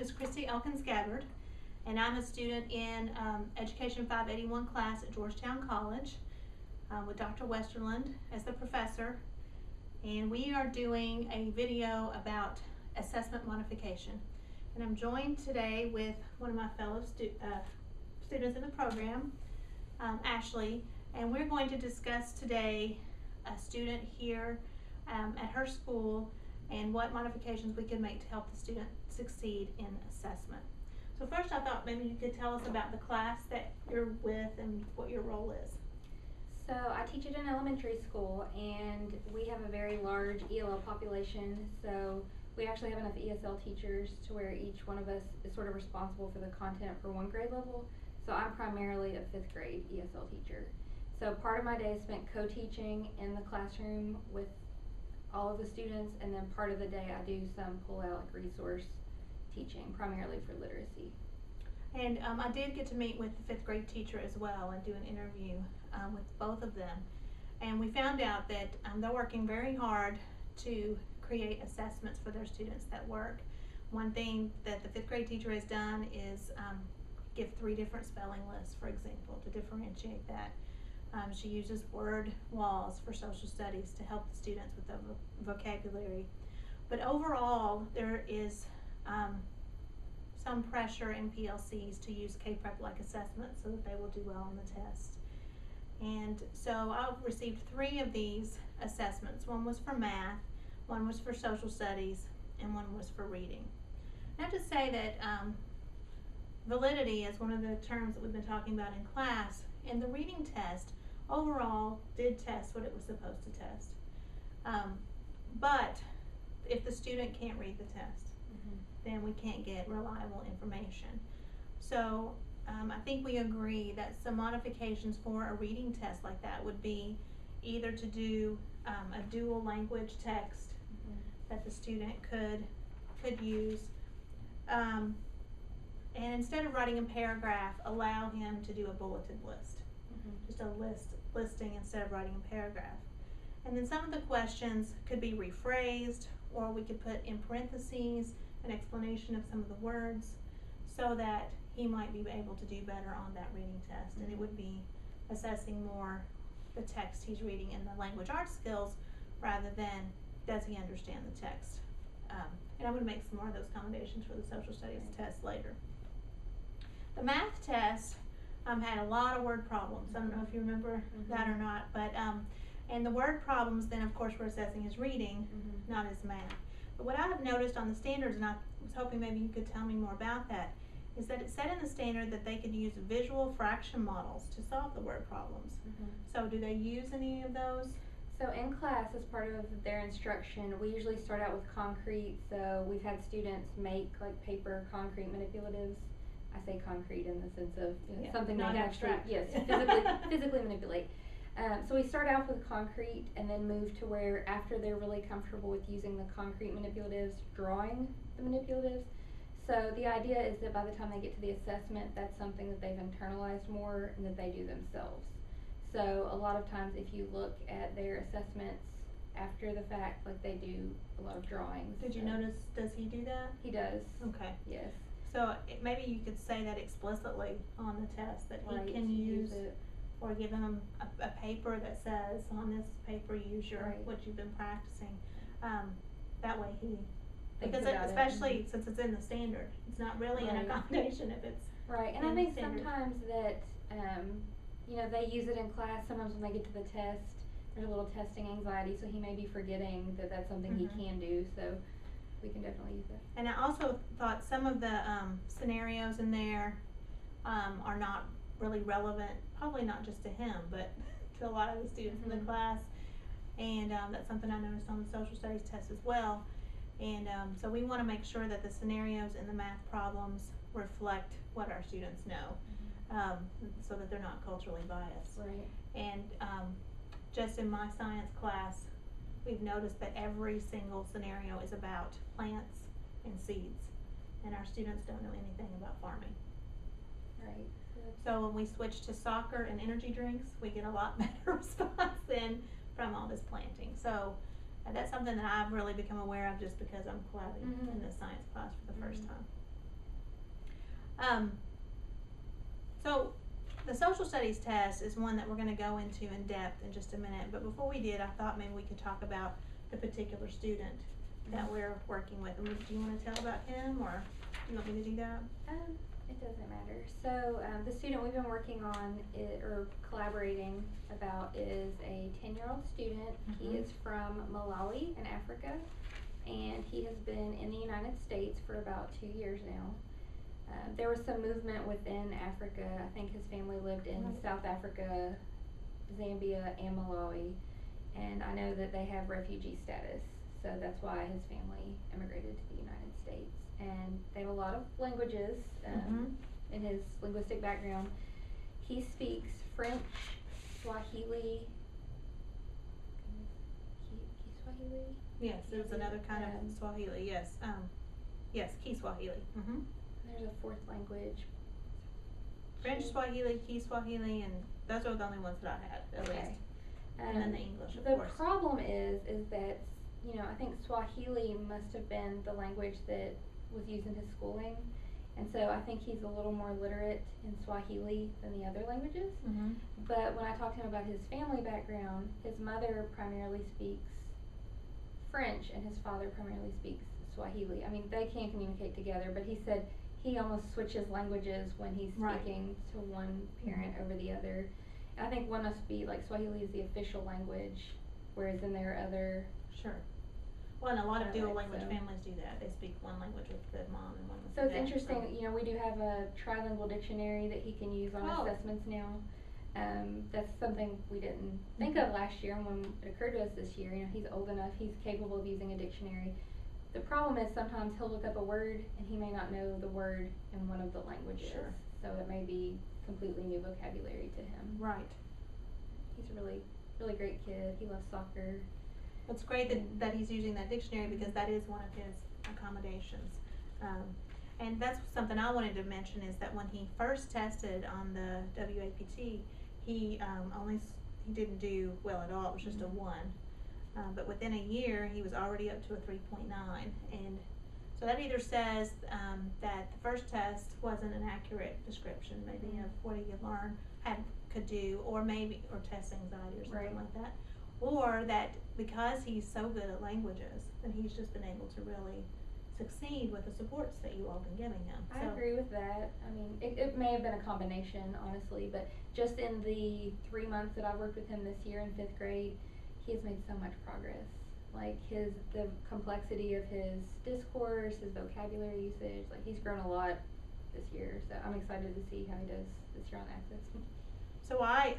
is Christy Elkins-Gabbard, and I'm a student in Education 581 class at Georgetown College with Dr. Westerlund as the professor. And we are doing a video about assessment modification. And I'm joined today with one of my fellow students in the program, Ashley, and we're going to discuss today a student here at her school and what modifications we can make to help the student succeed in assessment. So first, I thought maybe you could tell us about the class that you're with and what your role is. So I teach at an elementary school, and we have a very large ELL population, so we actually have enough ESL teachers to where each one of us is sort of responsible for the content for one grade level. So I'm primarily a 5th grade ESL teacher. So part of my day is spent co-teaching in the classroom with all of the students, and then part of the day I do some pull-out resource teaching, primarily for literacy. And I did get to meet with the 5th grade teacher as well and do an interview with both of them. And we found out that they're working very hard to create assessments for their students that work. One thing that the 5th grade teacher has done is give 3 different spelling lists, for example, to differentiate that. She uses word walls for social studies to help the students with the vocabulary. But overall, there is some pressure in PLCs to use K-Prep-like assessments so that they will do well on the test. And so I've received 3 of these assessments. One was for math, one was for social studies, and one was for reading. I have to say that validity is one of the terms that we've been talking about in class, and the reading test overall did test what it was supposed to test. But if the student can't read the test, then we can't get reliable information. So I think we agree that some modifications for a reading test like that would be either to do a dual language text that the student could use, and instead of writing a paragraph, allow him to do a bulleted list. Just a listing instead of writing a paragraph. And then some of the questions could be rephrased, or we could put in parentheses an explanation of some of the words so that he might be able to do better on that reading test. And it would be assessing more the text he's reading in the language arts skills rather than does he understand the text. And I'm going to make some more of those accommodations for the social studies test later. The math test had a lot of word problems. I don't know if you remember that or not, but and the word problems then of course we're assessing his reading, not his math. But what I have noticed on the standards, and I was hoping maybe you could tell me more about that, is that it said in the standard that they could use visual fraction models to solve the word problems. So do they use any of those? So in class, as part of their instruction, we usually start out with concrete. So we've had students make like paper concrete manipulatives. I say concrete in the sense of something not they can actually physically manipulate. So we start out with concrete and then move to where after they're really comfortable with using the concrete manipulatives, drawing the manipulatives. So the idea is that by the time they get to the assessment, that's something that they've internalized more and that they do themselves. So a lot of times if you look at their assessments after the fact, like they do a lot of drawings. Did you notice, does he do that? He does. Okay. Yes. So maybe you could say that explicitly on the test, that he can use it, or give him a paper that says on this paper use your what you've been practicing. That way he, because especially since it's in the standard, it's not really an accommodation if it's and I think sometimes that you know, they use it in class. Sometimes when they get to the test, there's a little testing anxiety, so he may be forgetting that that's something he can do. So we can definitely use it. And I also thought some of the scenarios in there are not really relevant, probably not just to him, but to a lot of the students in the class. And that's something I noticed on the social studies test as well. And so we want to make sure that the scenarios and the math problems reflect what our students know, so that they're not culturally biased. And just in my science class, we've noticed that every single scenario is about plants and seeds, and our students don't know anything about farming. So when we switch to soccer and energy drinks, we get a lot better response than from all this planting. So that's something that I've really become aware of just because I'm collabing in this science class for the first time. So the social studies test is one that we're going to go into in depth in just a minute, but before we did, I thought maybe we could talk about the particular student that we're working with. Do you want to tell about him, or do you want me to do that? It doesn't matter. So the student we've been working on or collaborating about is a 10-year-old student. He is from Malawi in Africa, and he has been in the United States for about 2 years now. There was some movement within Africa. I think his family lived in South Africa, Zambia, and Malawi, and I know that they have refugee status, so that's why his family immigrated to the United States. And they have a lot of languages in his linguistic background. He speaks French, Swahili. Kiswahili? Yes, there's another kind of Swahili. Yes, yes, Kiswahili. There's a fourth language. French, Swahili, Kiswahili, and those are the only ones that I had, at least. And then the English, of course. The problem is that, I think Swahili must have been the language that was used in his schooling, and so I think he's a little more literate in Swahili than the other languages. But when I talked to him about his family background, his mother primarily speaks French and his father primarily speaks Swahili. I mean, they can communicate together, but he said he almost switches languages when he's speaking to one parent over the other. And I think one must be, like, Swahili is the official language, whereas then there are other. Sure. Well, and a lot of dual language families do that. They speak one language with the mom and one with the dad. So it's interesting, we do have a trilingual dictionary that he can use on assessments now. That's something we didn't think of last year, and when it occurred to us this year, he's old enough, he's capable of using a dictionary. The problem is sometimes he'll look up a word and he may not know the word in one of the languages. Sure. So it may be completely new vocabulary to him. Right. He's a really, really great kid. He loves soccer. It's great that he's using that dictionary, because that is one of his accommodations. And that's something I wanted to mention, is that when he first tested on the WAPT, he didn't do well at all. It was just a 1. But within a year, he was already up to a 3.9, and so that either says that the first test wasn't an accurate description, maybe of what he could do, or test anxiety or something like that, or that because he's so good at languages, then he's just been able to really succeed with the supports that you all been giving him. I agree with that. I mean, it may have been a combination, honestly, but just in the 3 months that I've worked with him this year in 5th grade, he has made so much progress. Like the complexity of his discourse, his vocabulary usage, like he's grown a lot this year. So I'm excited to see how he does this year on Access. So I,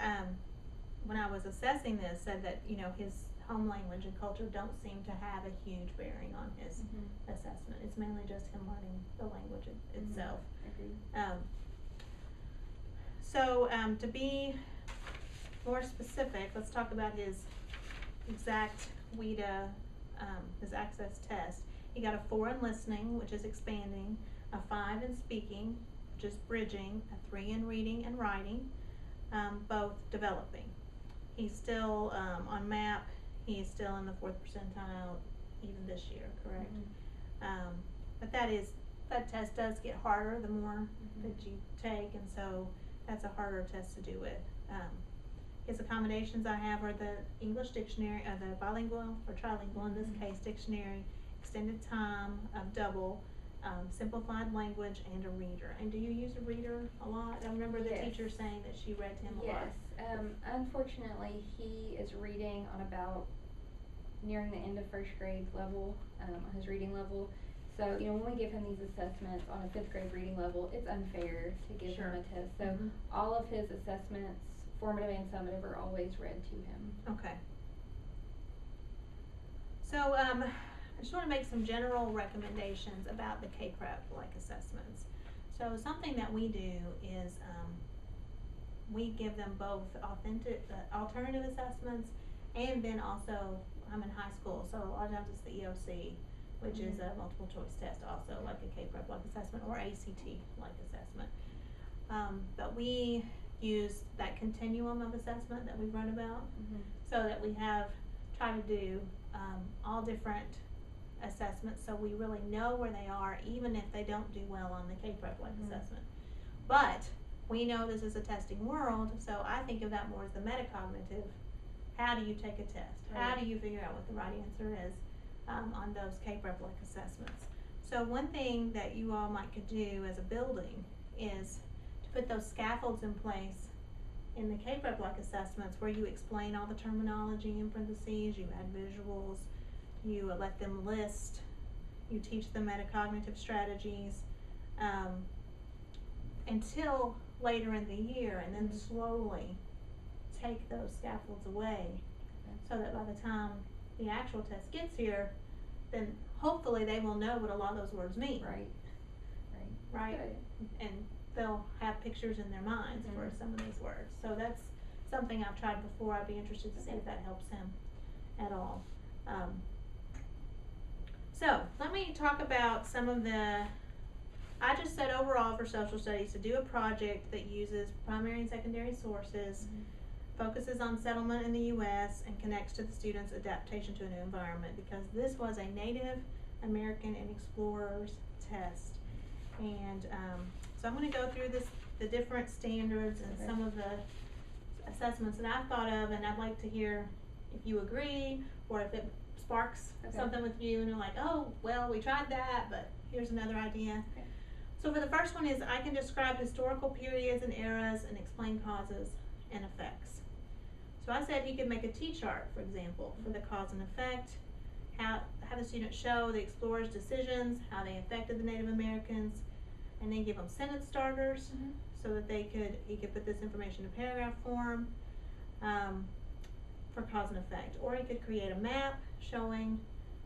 when I was assessing this, said that, his home language and culture don't seem to have a huge bearing on his assessment. It's mainly just him learning the language itself. Agreed. So to be more specific, let's talk about his exact WIDA, his access test. He got a 4 in listening, which is expanding, a 5 in speaking, which is bridging, a 3 in reading and writing, both developing. He's still on MAP, he's still in the 4th percentile even this year, correct? But that test does get harder the more that you take, and so that's a harder test to do with. His accommodations I have are the English dictionary, the bilingual or trilingual in this case dictionary, extended time of double, simplified language, and a reader. And do you use a reader a lot? I remember the teacher saying that she read to him a lot. Yes. Unfortunately, he is reading on about nearing the end of 1st grade level, on his reading level. So, when we give him these assessments on a 5th grade reading level, it's unfair to give him a test. So all of his assessments, formative and summative, are always read to him. Okay. So I just want to make some general recommendations about the K-Prep-like assessments. So something that we do is we give them both alternative assessments, and then also, I'm in high school, so a lot of times it's the EOC, which is a multiple choice test also, like a K-Prep-like assessment, or ACT-like assessment. But we use that continuum of assessment that we've run about, so that we try to do all different assessment, so we really know where they are, even if they don't do well on the K-Prep-like assessment. But we know this is a testing world, so I think of that more as the metacognitive. How do you take a test? How do you figure out what the right answer is on those K-Prep-like assessments? So one thing that you all could do as a building is to put those scaffolds in place in the K-Prep-like assessments where you explain all the terminology in parentheses, you add visuals, you let them list, you teach them metacognitive strategies until later in the year, and then slowly take those scaffolds away so that by the time the actual test gets here, then hopefully they will know what a lot of those words mean. Right? And they'll have pictures in their minds for some of these words. So that's something I've tried before. I'd be interested to see if that helps him at all. So let me talk about some of I just said overall for social studies to do a project that uses primary and secondary sources, focuses on settlement in the U.S., and connects to the students' adaptation to a new environment, because this was a Native American and Explorers test. And so I'm going to go through the different standards and some of the assessments that I've thought of, and I'd like to hear if you agree or if it sparks something with you and you're like, oh, well, we tried that, but here's another idea. So for the first one is, I can describe historical periods and eras and explain causes and effects. So I said he could make a T-chart, for example, for the cause and effect, how the students show the explorers' decisions, how they affected the Native Americans, and then give them sentence starters so that he could put this information in paragraph form for cause and effect. Or he could create a map showing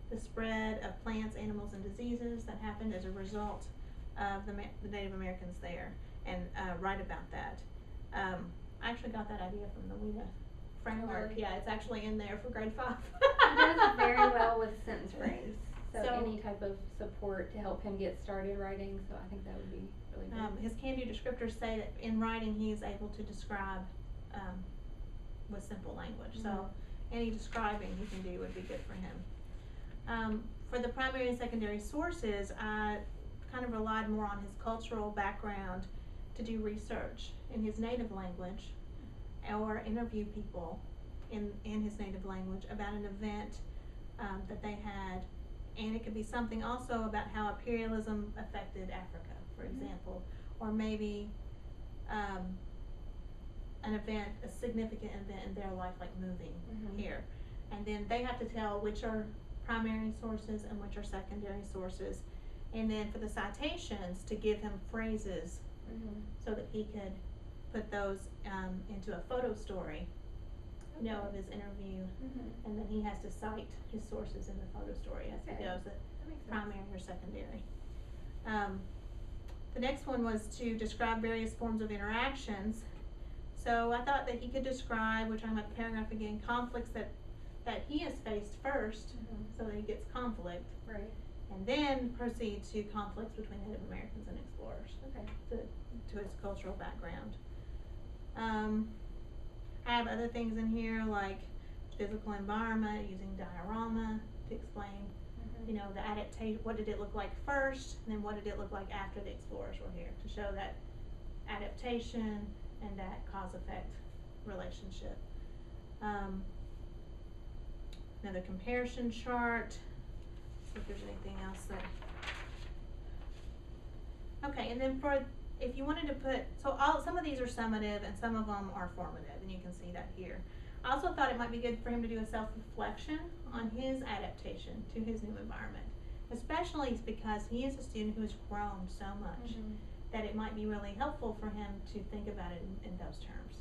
the spread of plants, animals, and diseases that happened as a result of the Native Americans there, and write about that. I actually got that idea from the WIDA framework. Really? Yeah, it's actually in there for grade 5. He does very well with sentence frames. So any type of support to help him get started writing, so I think that would be really good. His can-do descriptors say that in writing he is able to describe with simple language. So any describing he can do would be good for him. For the primary and secondary sources, I kind of relied more on his cultural background to do research in his native language, or interview people in his native language about an event that they had. And it could be something also about how imperialism affected Africa, for example, or maybe an event, a significant event in their life, like moving here. And then they have to tell which are primary sources and which are secondary sources. And then for the citations, to give him phrases so that he could put those into a photo story, of his interview, and then he has to cite his sources in the photo story as he goes, primary or secondary. The next one was to describe various forms of interactions. So I thought that he could describe, we're talking about the paragraph again, conflicts that he has faced first, so that he gets conflict. Right. And then proceed to conflicts between Native Americans and explorers. To his cultural background. I have other things in here like physical environment, using diorama to explain, the adaptation. What did it look like first, and then what did it look like after the explorers were here, to show that adaptation and that cause-effect relationship. Another comparison chart. See if there's anything else that. Okay, and then if you wanted to put, some of these are summative and some of them are formative, and you can see that here. I also thought it might be good for him to do a self-reflection on his adaptation to his new environment, especially because he is a student who has grown so much that it might be really helpful for him to think about it in those terms.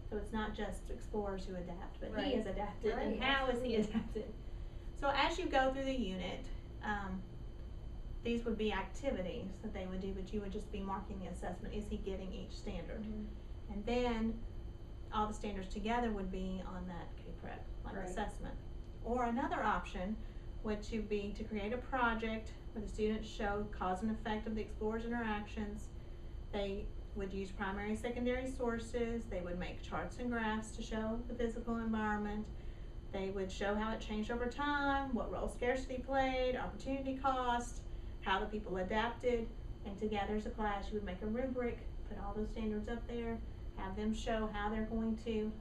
So it's not just explorers who adapt, but he has adapted, and how is he adapted? So as you go through the unit, these would be activities that they would do, but you would just be marking the assessment. Is he getting each standard? And then all the standards together would be on that K-Prep assessment. Or another option would be to create a project where the students show cause and effect of the explorers' interactions. They would use primary and secondary sources. They would make charts and graphs to show the physical environment. They would show how it changed over time, what role scarcity played, opportunity cost, how the people adapted, and together as a class you would make a rubric, put all those standards up there, have them show how they're going to,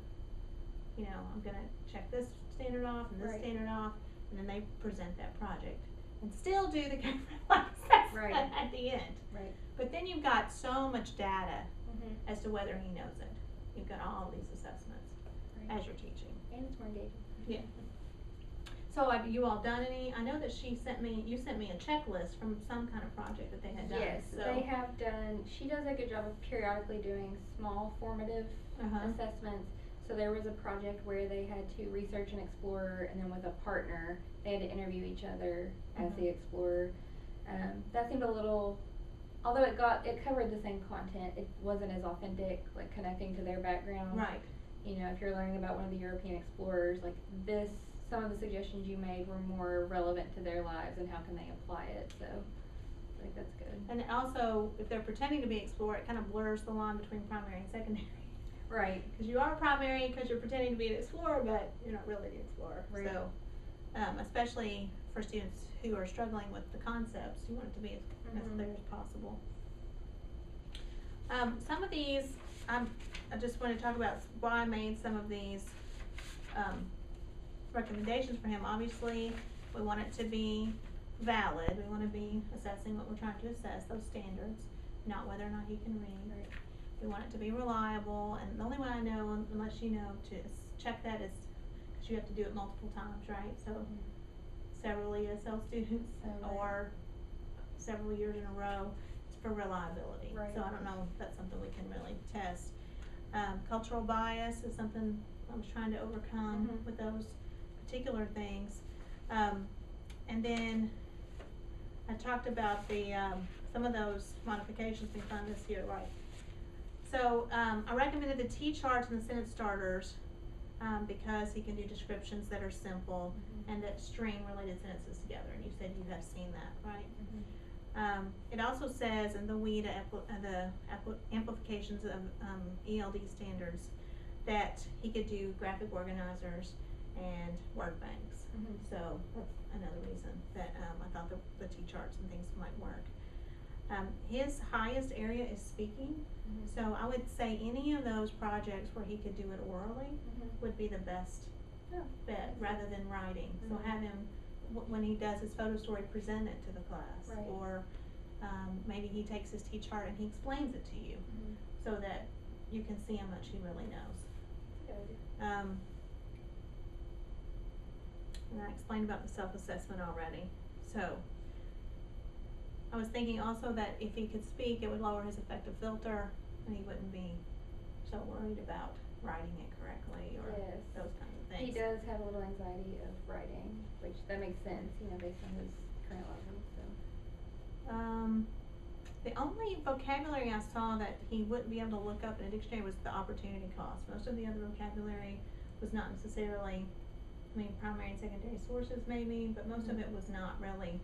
I'm gonna check this standard off and this standard off, and then they present that project. And still do the assessment at the end. Right. But then you've got so much data as to whether he knows it. You've got all these assessments as you're teaching. And it's more engaging. Yeah. So have you all done any? I know that you sent me a checklist from some kind of project that they had done. Yes, so. they have done. She does a good job of periodically doing small formative assessments. So there was a project where they had to research an explorer, and then with a partner, they had to interview each other as the explorer. That seemed a little, although it covered the same content, it wasn't as authentic, like connecting to their background. Right. If you're learning about one of the European explorers, like this, some of the suggestions you made were more relevant to their lives and how can they apply it. So I think that's good. And also, if they're pretending to be explorer, it kind of blurs the line between primary and secondary. Right. Because you are primary because you're pretending to be an explorer, but you're not really the explorer. Right. So, especially for students who are struggling with the concepts, you want it to be as clear as possible. Some of these, I just want to talk about why I made some of these recommendations for him. Obviously, we want it to be valid. We want to be assessing what we're trying to assess, those standards, not whether or not he can read. Right. We want it to be reliable, and the only way I know, unless you know, to check that is because you have to do it multiple times, right? So several ESL students or several years in a row, it's for reliability. Right. So I don't know if that's something we can really test. Cultural bias is something I was trying to overcome with those particular things. And then I talked about the some of those modifications we found this year, right? So I recommended the T-charts and the sentence starters because he can do descriptions that are simple and that string related sentences together, and you said you have seen that, right? It also says in the WIDA the amplifications of ELD standards that he could do graphic organizers and word banks. So that's another reason that I thought the T-charts and things might work. His highest area is speaking, so I would say any of those projects where he could do it orally would be the best bet rather than writing. So have him, when he does his photo story, present it to the class, or maybe he takes his T-chart and he explains it to you so that you can see how much he really knows. And I explained about the self-assessment already. So I was thinking also that if he could speak, it would lower his affective filter, and he wouldn't be so worried about writing it correctly or those kinds of things. He does have a little anxiety of writing, which that makes sense, based on his current level. So. The only vocabulary I saw that he wouldn't be able to look up in a dictionary was the opportunity cost. Most of the other vocabulary was not necessarily, primary and secondary sources maybe, but most of it was not really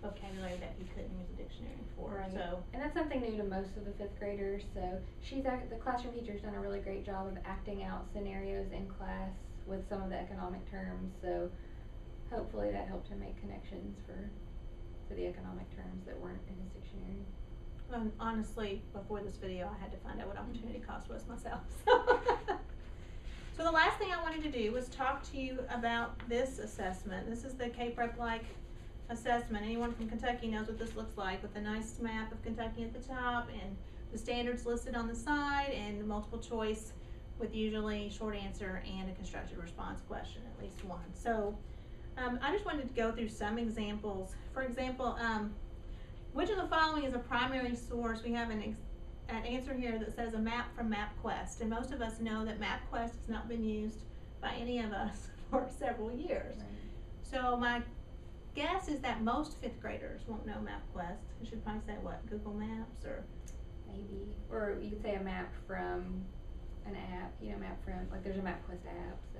vocabulary that he couldn't use a dictionary for. Right. So, and that's something new to most of the 5th graders. So the classroom teacher's done a really great job of acting out scenarios in class with some of the economic terms. So hopefully that helped him make connections to the economic terms that weren't in his dictionary. Honestly, before this video, I had to find out what opportunity cost was myself. So the last thing I wanted to do was talk to you about this assessment. This is the K-Prep-like assessment. Anyone from Kentucky knows what this looks like, with a nice map of Kentucky at the top and the standards listed on the side and multiple choice with usually short answer and a constructed response question, at least one. So I just wanted to go through some examples. For example, which of the following is a primary source? We have an answer here that says a map from MapQuest, and most of us know that MapQuest has not been used by any of us for several years. Right. So my guess is that most 5th graders won't know MapQuest. I should probably say what, Google Maps or maybe, or you could say a map from an app. Map from, like, there's a MapQuest app, so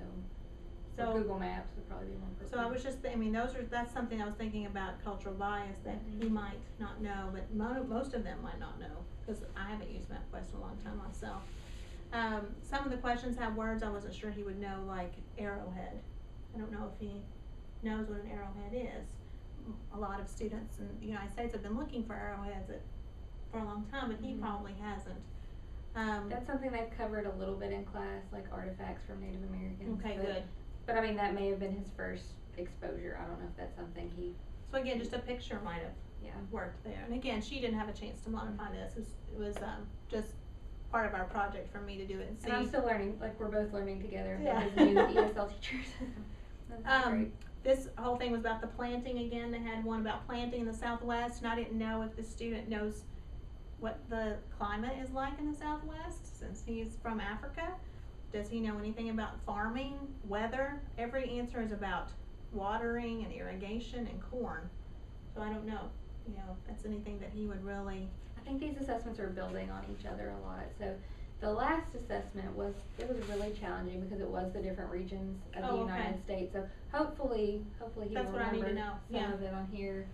Google Maps would probably be more appropriate. So I was just, that's something I was thinking about, cultural bias, that he might not know, but most of them might not know, because I haven't used MapQuest in a long time myself. Some of the questions have words I wasn't sure he would know, like arrowhead. I don't know if he knows what an arrowhead is. A lot of students in the United States have been looking for arrowheads for a long time, but he probably hasn't. That's something they've covered a little bit in class, like artifacts from Native Americans. Okay, good. But I mean, that may have been his first exposure. I don't know if that's something he. So again, just a picture might have worked there. And again, she didn't have a chance to modify this. It was just part of our project for me to do it and see. And I'm still learning. Like, we're both learning together. Yeah. As new ESL teachers. That's great. This whole thing was about the planting again. They had one about planting in the Southwest, and I didn't know if the student knows what the climate is like in the Southwest, since he's from Africa. Does he know anything about farming, weather? Every answer is about watering and irrigation and corn. So I don't know, if that's anything that he would really. I think these assessments are building on each other a lot. So the last assessment was really challenging because it was the different regions of the United States. So hopefully he that's will what I need remember to know. some of it on here.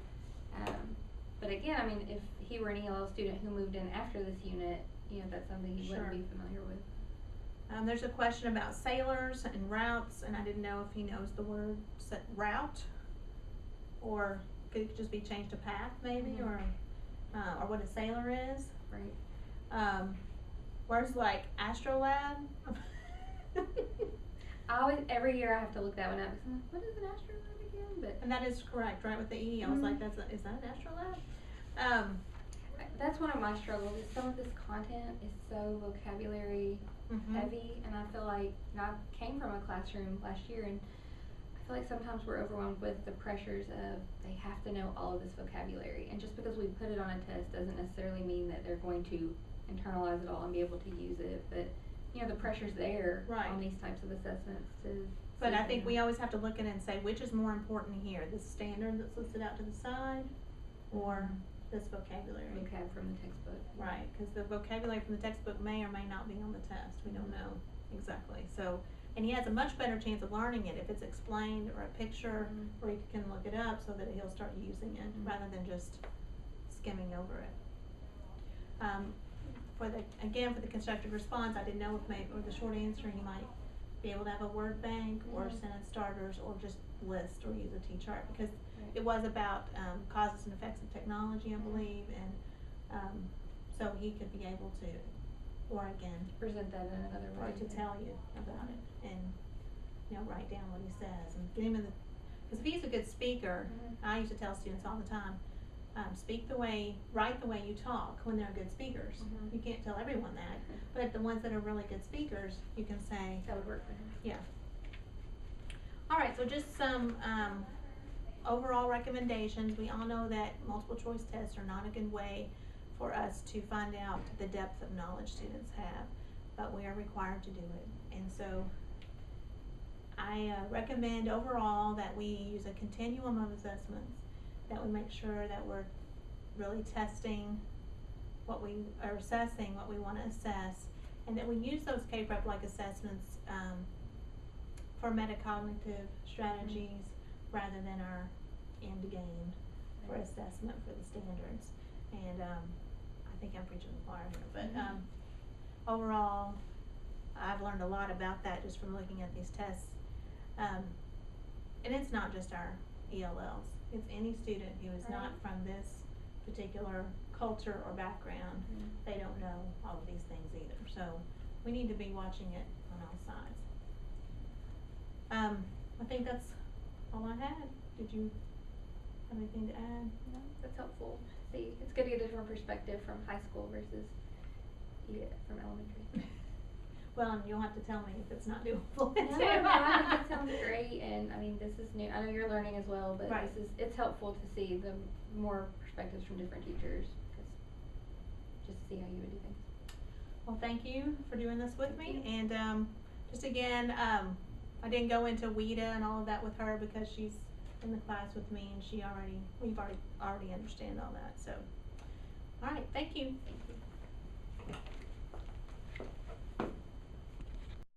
But again, I mean, if he were an ELL student who moved in after this unit, that's something he wouldn't be familiar with. There's a question about sailors and routes, and I didn't know if he knows the word route, or could it just be changed to path maybe, or what a sailor is. Right. Words like astrolab. Every year I have to look that one up because I'm like, what is an astrolab again? And that is correct, right, with the E. I was like, is that an astrolab? That's one of my struggles, is some of this content is so vocabulary heavy, and I feel like, I came from a classroom last year, and I feel like sometimes we're overwhelmed with the pressures of they have to know all of this vocabulary, and just because we put it on a test doesn't necessarily mean that they're going to internalize it all and be able to use it, but the pressure's there on these types of assessments to. But I think we always have to look at it and say, which is more important here, the standard that's listed out to the side, or this vocabulary? Vocab from the textbook. Right, because the vocabulary from the textbook may or may not be on the test. We don't know exactly. So, and he has a much better chance of learning it if it's explained or a picture, or he can look it up so that he'll start using it rather than just skimming over it. For the constructive response, I didn't know if maybe, or the short answer, he might be able to have a word bank or sentence starters or just list or use a T-chart, because it was about causes and effects of technology, I believe, and so he could be able to, or again, present that in another way, or to tell you about it, and write down what he says and get him in the. Because if he's a good speaker, I used to tell students all the time, write the way you talk when they're good speakers. You can't tell everyone that, but the ones that are really good speakers, you can say. That would work for him. Yeah. All right, so just some overall recommendations. We all know that multiple choice tests are not a good way for us to find out the depth of knowledge students have, but we are required to do it. And so I recommend overall that we use a continuum of assessments, that we make sure that we're really testing what we are assessing, what we want to assess, and that we use those K-Prep-like assessments for metacognitive strategies rather than our end game for assessment for the standards. And I think I'm preaching the choir here, but overall, I've learned a lot about that just from looking at these tests. And it's not just our ELLs. It's any student who is not from this particular culture or background. They don't know all of these things either. So we need to be watching it on all sides. I think that's all I had. Did you have anything to add? No, that's helpful. See, it's good to get a different perspective from high school versus from elementary. Well, and you'll have to tell me if it's not doable. No, I think it sounds great, and I mean, this is new. I know you're learning as well, but it's helpful to see the more perspectives from different teachers, just to see how you would do things. Well, thank you for doing this with me, and just again, I didn't go into WIDA and all of that with her because she's in the class with me, and we've already understand all that. So, all right, thank you. Thank you.